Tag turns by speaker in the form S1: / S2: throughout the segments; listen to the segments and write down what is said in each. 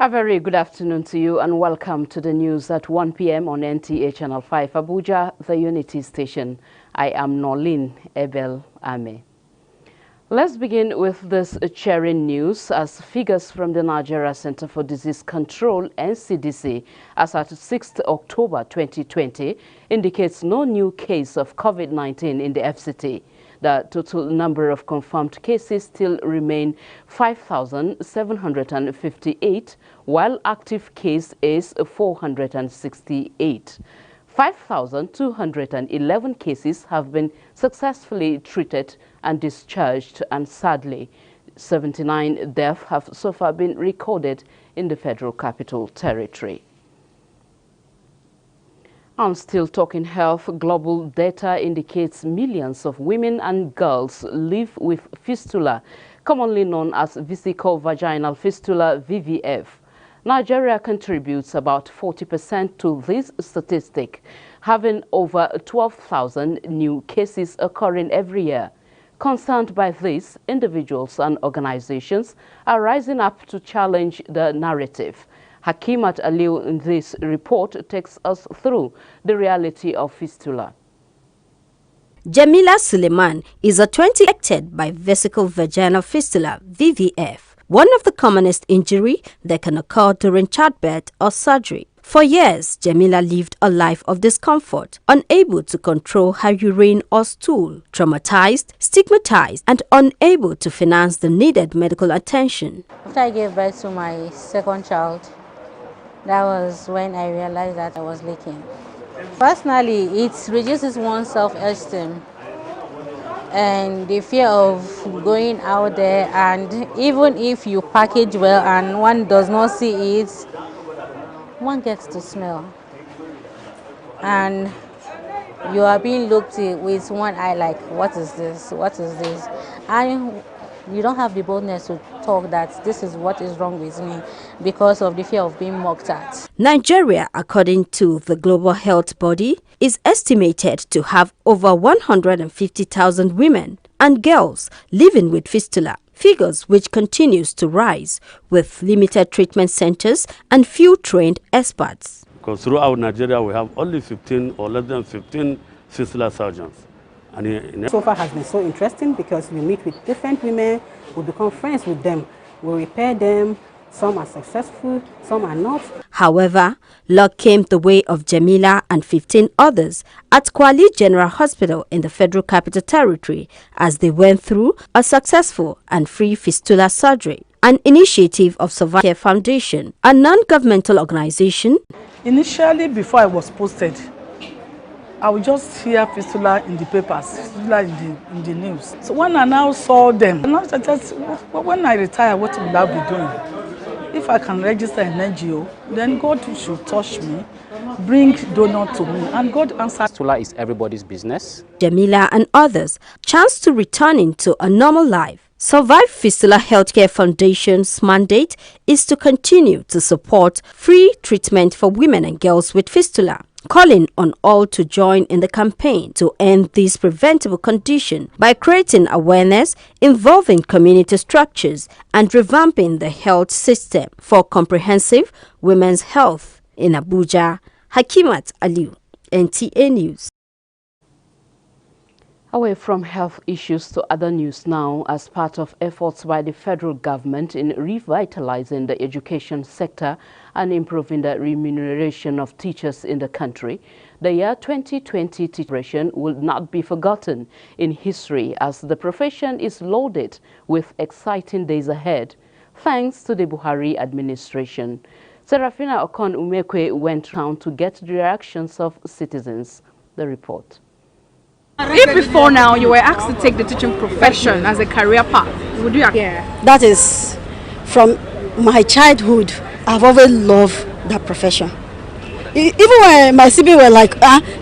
S1: A very good afternoon to you and welcome to the news at 1 p.m. on NTA Channel 5 Abuja, the Unity Station. I am Nolin Ebel Ame. Let's begin with this cheering news as figures from the Nigeria Center for Disease Control (NCDC) as at 6th October 2020 indicates no new case of COVID-19 in the FCT. The total number of confirmed cases still remain 5,758, while active case is 468. 5,211 cases have been successfully treated and discharged, and sadly, 79 deaths have so far been recorded in the Federal Capital Territory. And still talking health, global data indicates millions of women and girls live with fistula, commonly known as vesico-vaginal fistula (VVF). Nigeria contributes about 40% to this statistic, having over 12,000 new cases occurring every year. Concerned by this, individuals and organizations are rising up to challenge the narrative. Hakimat Aliu in this report takes us through the reality of fistula.
S2: Jamila Suleiman is a 20 affected by vesico-vaginal fistula (VVF), one of the commonest injury that can occur during childbirth or surgery. For years, Jamila lived a life of discomfort, unable to control her urine or stool, traumatized, stigmatized, and unable to finance the needed medical attention.
S3: After I gave birth to my second child, that was when I realized that I was leaking. Personally, it reduces one's self-esteem and the fear of going out there, and even if you package well and one does not see it, one gets to smell. And you are being looked at with one eye like, what is this? What is this? And you don't have the boldness to talk that this is what is wrong with me because of the fear of being mocked at.
S2: Nigeria, according to the Global Health Body, is estimated to have over 150,000 women and girls living with fistula, figures which continues to rise with limited treatment centers and few trained experts.
S4: Because throughout Nigeria we have only 15 or less than 15 fistula surgeons. And
S5: so far has been so interesting because we meet with different women, we become friends with them, we repair them. Some are successful, some are not.
S2: However, luck came the way of Jamila and 15 others at Kwali General Hospital in the Federal Capital Territory as they went through a successful and free fistula surgery, an initiative of Survival Care Foundation, a non-governmental organization.
S6: Initially, before I was posted, I would just hear fistula in the papers, fistula in the news. So when I now saw them, when I retire, what will I be doing? If I can register an NGO, then God should touch me, bring donor to me, and God answers.
S7: Fistula is everybody's business.
S2: Jamila and others chance to return into a normal life. Survive Fistula Healthcare Foundation's mandate is to continue to support free treatment for women and girls with fistula, calling on all to join in the campaign to end this preventable condition by creating awareness, involving community structures, and revamping the health system for comprehensive women's health. In Abuja, Hakimat Aliu, NTA News.
S1: Away from health issues to other news now, as part of efforts by the federal government in revitalizing the education sector and improving the remuneration of teachers in the country, the year 2020 teaching will not be forgotten in history as the profession is loaded with exciting days ahead, thanks to the Buhari administration. Serafina Okon-Umekwe went round to get the reactions of citizens. The report.
S8: If before now you were asked to take the teaching profession as a career path, would you?
S9: Yeah, that is from my childhood. I've always loved that profession. Even when my siblings were like,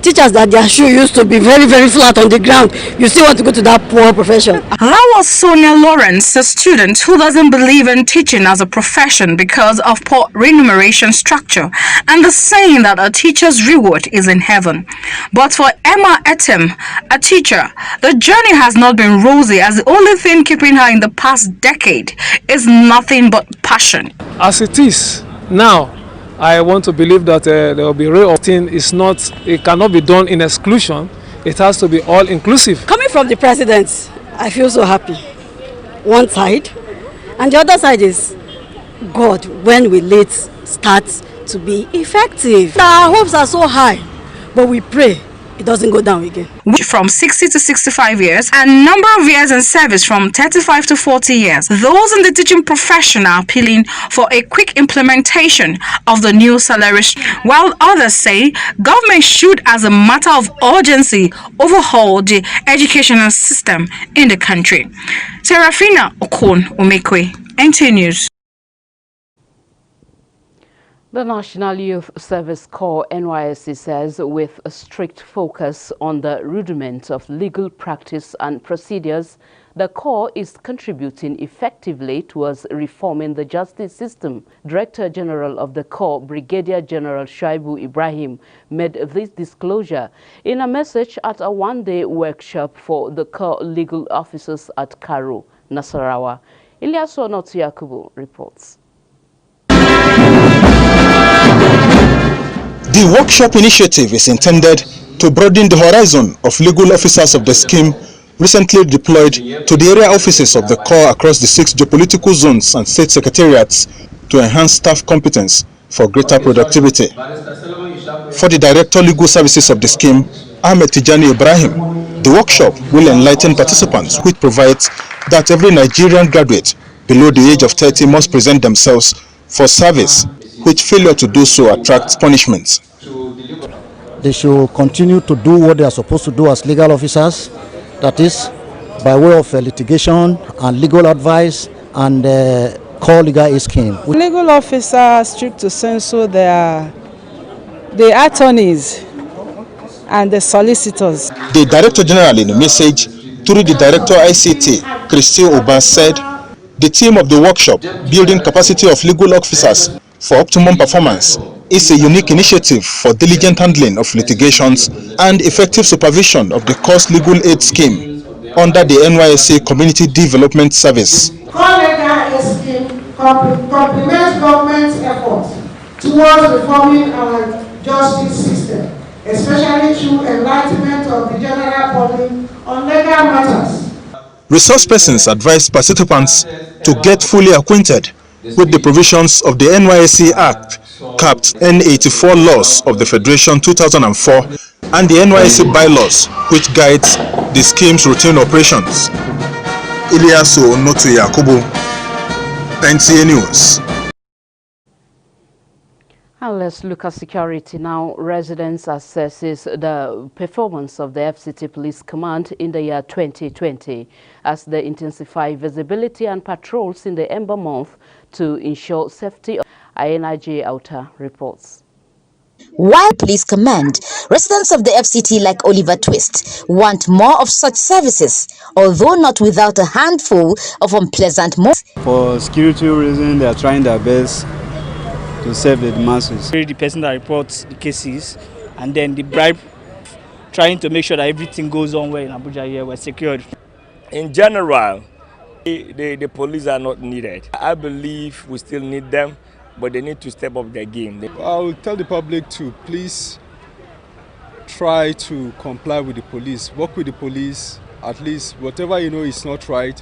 S9: teachers that their shoe used to be very, very flat on the ground, you still want to go to that poor profession.
S10: That was Sonia Lawrence, a student who doesn't believe in teaching as a profession because of poor remuneration structure and the saying that a teacher's reward is in heaven. But for Emma Etem, a teacher, the journey has not been rosy, as the only thing keeping her in the past decade is nothing but passion.
S11: As it is, Now, I want to believe that there will be it cannot be done in exclusion. It has to be all inclusive.
S9: Coming from the president, I feel so happy. One side, and the other side is God, when will it start to be effective? Our hopes are so high, but we pray it doesn't go down again.
S10: From 60 to 65 years and number of years in service from 35 to 40 years. Those in the teaching profession are appealing for a quick implementation of the new salary, while others say government should, as a matter of urgency, overhaul the educational system in the country. Serafina Okon Omekwe, NT News.
S1: The National Youth Service Corps NYSC says with a strict focus on the rudiment of legal practice and procedures, the Corps is contributing effectively towards reforming the justice system. Director General of the Corps, Brigadier General Shaibu Ibrahim, made this disclosure in a message at a one-day workshop for the Corps legal officers at Karo, Nasarawa. Ilyasu Onotu reports.
S12: The workshop initiative is intended to broaden the horizon of legal officers of the scheme recently deployed to the area offices of the Corps across the 6 geopolitical zones and state secretariats to enhance staff competence for greater productivity. For the Director Legal Services of the scheme, Ahmed Tijani Ibrahim, the workshop will enlighten participants, which provides that every Nigerian graduate below the age of 30 must present themselves for service, which failure to do so attracts punishments.
S13: They should continue to do what they are supposed to do as legal officers, that is, by way of litigation and legal advice and core legal aid scheme.
S14: Legal officers strict to censor the attorneys and the solicitors.
S12: The Director General, in a message through the Director ICT, Christy Oba, said the theme of the workshop, Building Capacity of Legal Officers for Optimum Performance, is a unique initiative for diligent handling of litigations and effective supervision of the Course Legal Aid Scheme under the NYSC Community Development Service.
S15: Core legal aid scheme complements government's efforts towards reforming our justice system, especially through enlightenment of the general public on legal matters.
S12: Resource persons advise participants to get fully acquainted with the provisions of the NYSC Act, capped N84 laws of the Federation 2004 and the NYSC bylaws, which guides the scheme's routine operations. Ilyasu Onotu Yakubu, NTA News.
S1: And let's look at security now. Residents assesses the performance of the FCT Police Command in the year 2020 as they intensify visibility and patrols in the Ember month to ensure safety. INIJ Outer reports.
S16: While Police Command, residents of the FCT like Oliver Twist want more of such services, although not without a handful of unpleasant moments.
S17: For security reasons, they are trying their best to save the masses.
S18: The person that reports the cases and then the bribe, trying to make sure that everything goes on well in Abuja here, we're secured.
S19: In general, the police are not needed. I believe we still need them, but they need to step up their game.
S20: I will tell the public to please try to comply with the police, work with the police, at least whatever you know is not right,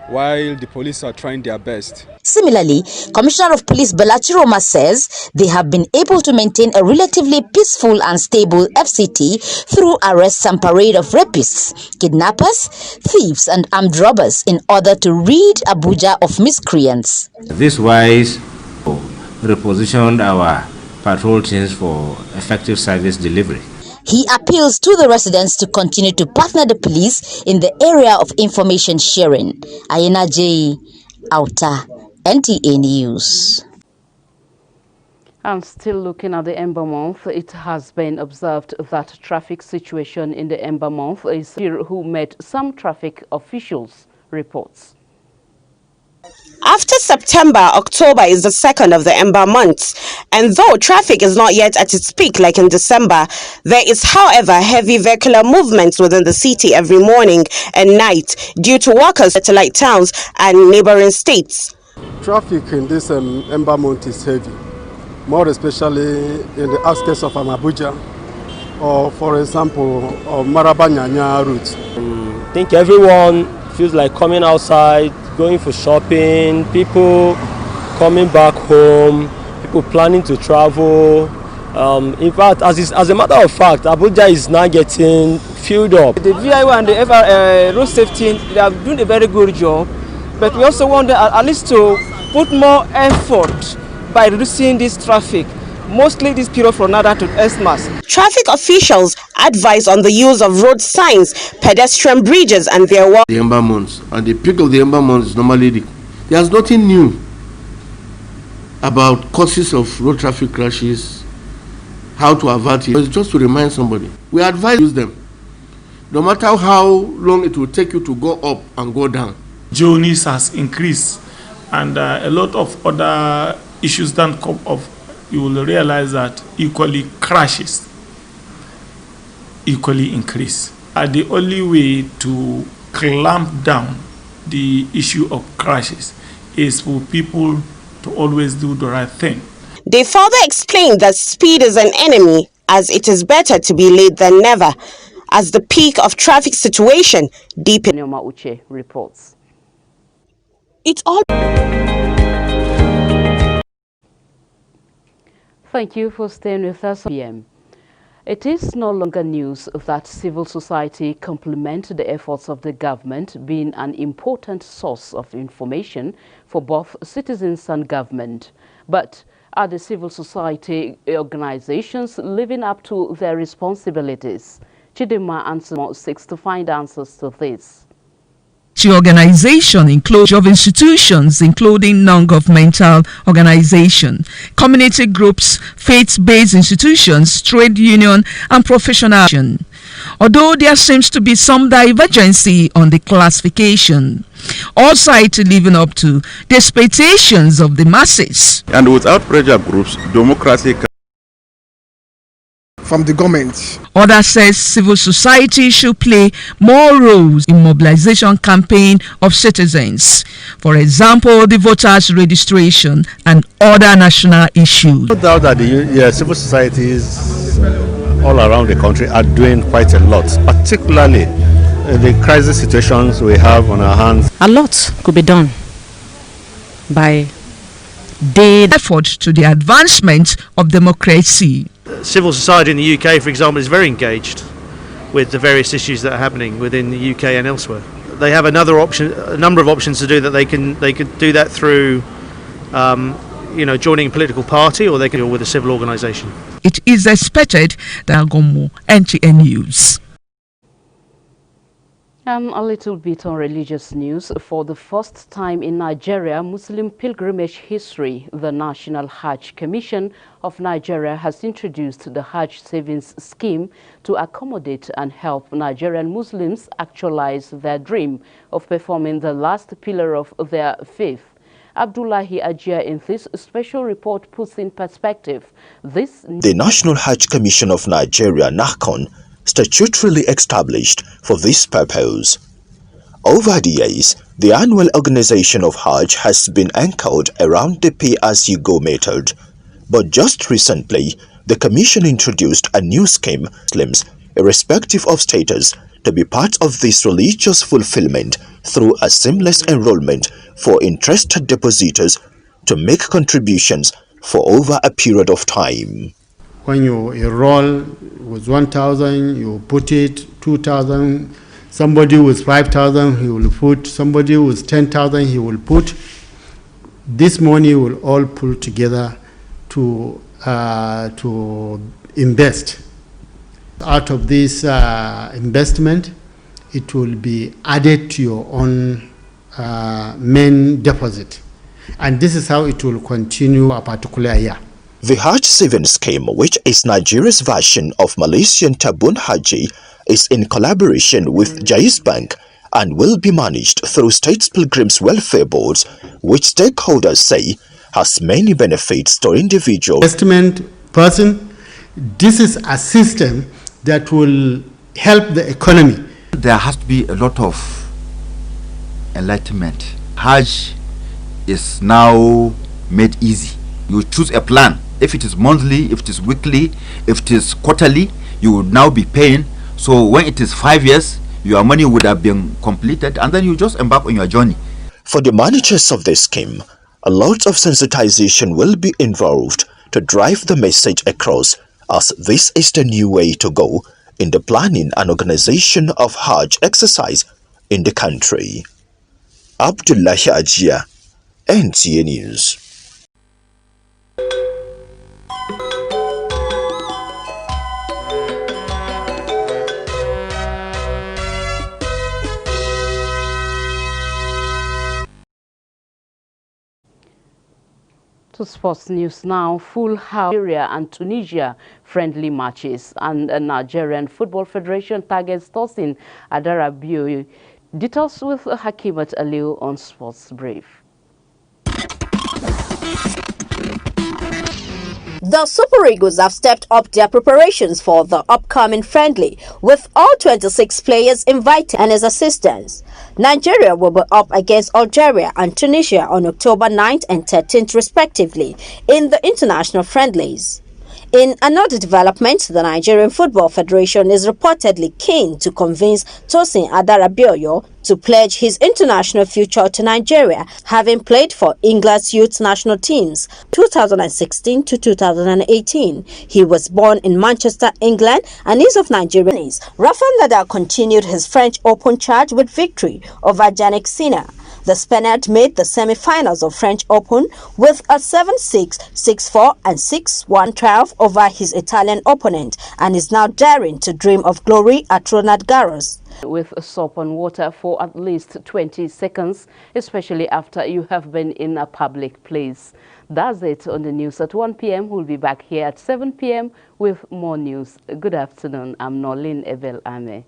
S20: while the police are trying their best.
S16: Similarly, Commissioner of Police Balachi Roma says they have been able to maintain a relatively peaceful and stable FCT through arrests and parade of rapists, kidnappers, thieves and armed robbers in order to rid Abuja of miscreants.
S21: This wise repositioned our patrol teams for effective service delivery.
S16: He appeals to the residents to continue to partner the police in the area of information sharing. Ayena J. Outer, NTA News.
S1: And still looking at the Ember month, it has been observed that traffic situation in the Ember month is who met some traffic officials, reports.
S22: After September, October is the second of the Ember months, and though traffic is not yet at its peak like in December, there is, however, heavy vehicular movements within the city every morning and night due to workers at satellite towns and neighboring states.
S20: Traffic in this Ember month is heavy, more especially in the outskirts of Abuja, or for example, of Marabanyanya route.
S3: I think everyone feels like coming outside, going for shopping, people coming back home, people planning to travel. In fact, as a matter of fact, Abuja is now getting filled up.
S4: The VIO and the road safety, they are doing a very good job, but we also want at least to put more effort by reducing this traffic, mostly this period from Nada to Xmas.
S22: Traffic officials advise on the use of road signs, pedestrian bridges and their work.
S23: The Ember months, and the peak of the Ember months is normally there's nothing new about causes of road traffic crashes, how to avert it. It's just to remind somebody. We advise use them. No matter how long it will take you to go up and go down.
S24: Journeys has increased, and a lot of other issues that come up, you will realize that equally crashes equally increase. The only way to clamp down the issue of crashes is for people to always do the right thing.
S22: They further explained that speed is an enemy, as it is better to be late than never, as the peak of traffic situation deepens.
S1: Nyoma Uche reports.
S22: It's all.
S1: Thank you for staying with us. PM. It is no longer news that civil society complement the efforts of the government, being an important source of information for both citizens and government. But are the civil society organizations living up to their responsibilities? Chidima Ansemo seeks to find answers to this.
S25: The organization includes of institutions, including non-governmental organizations, community groups, faith-based institutions, trade union, and professional. Although there seems to be some divergency on the classification, all sides living up to the expectations of the masses.
S26: And without pressure groups, democracy
S27: from the government.
S25: Others says civil society should play more roles in mobilization campaign of citizens. For example, the voters registration and other national issues.
S28: No doubt that the civil societies all around the country are doing quite a lot, particularly the crisis situations we have on our hands.
S29: A lot could be done by the
S25: effort to the advancement of democracy.
S30: Civil society in the UK, for example, is very engaged with the various issues that are happening within the UK and elsewhere. They have a number of options to do that. They could do that through, joining a political party, or they can deal with a civil organisation.
S25: It is expected that Gomo NTN News.
S1: A little bit on religious news. For the first time in Nigeria Muslim pilgrimage history, the National Hajj Commission of Nigeria has introduced the Hajj Savings Scheme to accommodate and help Nigerian Muslims actualize their dream of performing the last pillar of their faith. Abdullahi Ajia in this special report puts in perspective this.
S31: The National Hajj Commission of Nigeria, NAHCON, statutorily established for this purpose. Over the years, the annual organization of Hajj has been anchored around the pay-as-you-go method. But just recently, the Commission introduced a new scheme, Muslims, irrespective of status, to be part of this religious fulfillment through a seamless enrollment for interested depositors to make contributions for over a period of time.
S32: When you enroll with 1,000, you put it 2,000. Somebody with 5,000, he will put. Somebody with 10,000, he will put. This money will all pull together to invest. Out of this investment, it will be added to your own main deposit, and this is how it will continue a particular year.
S31: The Hajj Savings Scheme, which is Nigeria's version of Malaysian Tabun Haji, is in collaboration with Jais Bank and will be managed through State Pilgrims Welfare Boards, which stakeholders say has many benefits to individuals.
S32: Investment person, this is a system that will help the economy.
S33: There has to be a lot of enlightenment. Hajj is now made easy. You choose a plan if it is monthly, if it is weekly, if it is quarterly, you would now be paying. So when it is 5 years, your money would have been completed, and then you just embark on your journey.
S31: For the managers of this scheme, a lot of sensitization will be involved to drive the message across, as this is the new way to go in the planning and organization of Hajj exercise in the country. Abdullahi Ajia, NTA News.
S1: To sports news now. Full house Nigeria and Tunisia friendly matches, and the Nigerian Football Federation targets Tosin Adarabioyo. Details with Hakimat Aliu on Sports Brief.
S2: The Super Eagles have stepped up their preparations for the upcoming friendly, with all 26 players invited and his assistants. Nigeria will be up against Algeria and Tunisia on October 9th and 13th respectively in the international friendlies. In another development, the Nigerian Football Federation is reportedly keen to convince Tosin Adarabioyo to pledge his international future to Nigeria, having played for England's youth national teams 2016 to 2018. He was born in Manchester, England, and is of Nigerian. Rafael Nadal continued his French Open charge with victory over Jannik Sinner. The Spaniard made the semi-finals of French Open with a 7-6, 6-4 and 6-1 triumph over his Italian opponent, and is now daring to dream of glory at Roland Garros.
S1: With soap and water for at least 20 seconds, especially after you have been in a public place. That's it on the news at 1 p.m. We'll be back here at 7 p.m. with more news. Good afternoon. I'm Nolin Ebel Ame.